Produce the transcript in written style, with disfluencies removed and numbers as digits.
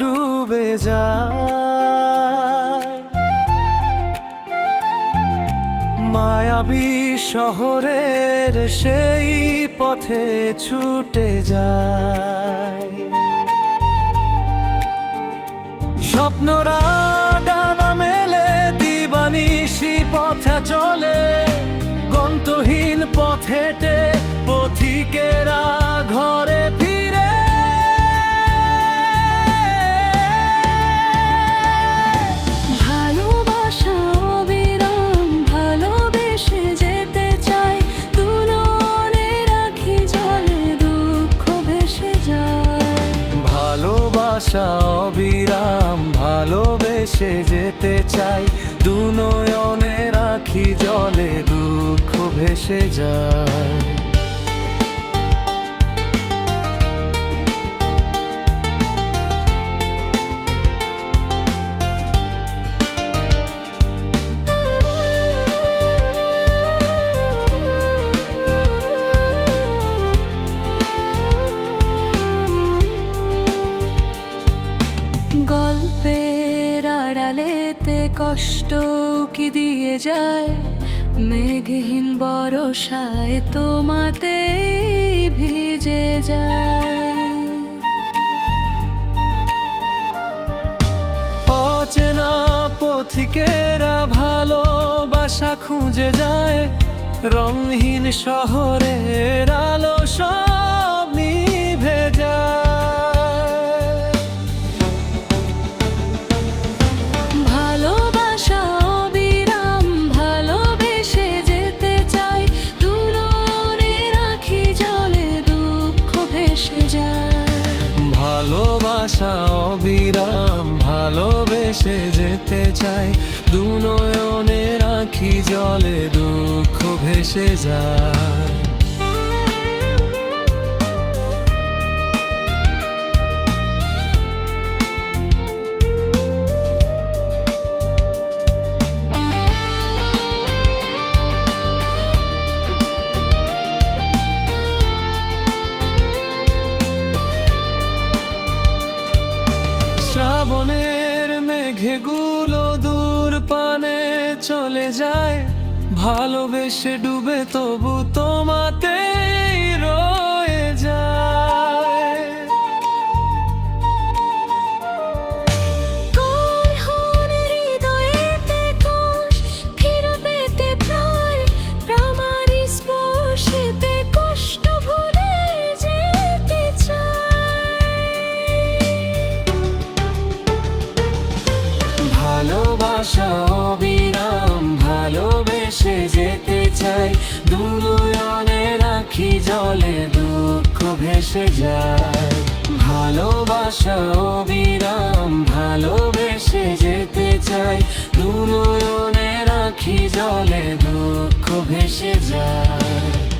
ডুবে যায়। মায়াবী শহরের সেই পথে ছুটে যায়। স্বপ্নরা ডানা মেলে দিবানিশি পথে চলে, গন্তহীন পথ হেঁটে পথিকেরা ঘরে ফিরে। ভালোবাসা অবিরাম, ভালোবেসে যেতে চাই, দুলনে রাখি জলে দুঃখ ভেসে যায়। ভালোবাসা অবিরাম, ভালোবেসে যেতে চাই, দু নয়নে রাখি জলে দুঃখ ভেসে যায়। গল্পের আড়ালেতে কষ্ট কি দিয়ে যায়, মেঘহীন বরষায় তোমাতেই ভিজে যায়। অচেনা পথিকেরা ভালোবাসা খুঁজে যায়, রঙহীন শহরের আলো সব নিভে যায়। ভালোবাসা অবিরাম, ভালোবেসে যেতে চাই, দুলনে রাখি জলে দুঃখ ভেসে যায়। ভালোবাসা অবিরাম, ভালোবেসে যেতে চাই, দু নয়নে রাখি জলে দুঃখ ভেসে যায়। শ্রাবণের মেঘগুলো দূর পানে চলে যায়, ভালোবেসে ডুবে তবু তোমাতেই রয়ে যায়। কখন হৃদয়েতে কোষ ফিরে পেতে প্রায়, প্রামারি স্পর্শেতে কষ্ট ভুলে যেতে চাই। ভালোবাসা অবিরাম, ভালোবেসে যেতে চাই, দু নয়নে রাখি জলে দুঃখ ভেসে যায়। ভালোবাসা অবিরাম, ভালোবেসে যেতে চাই, দু নয়নে রাখি জলে দুঃখ ভেসে যায়।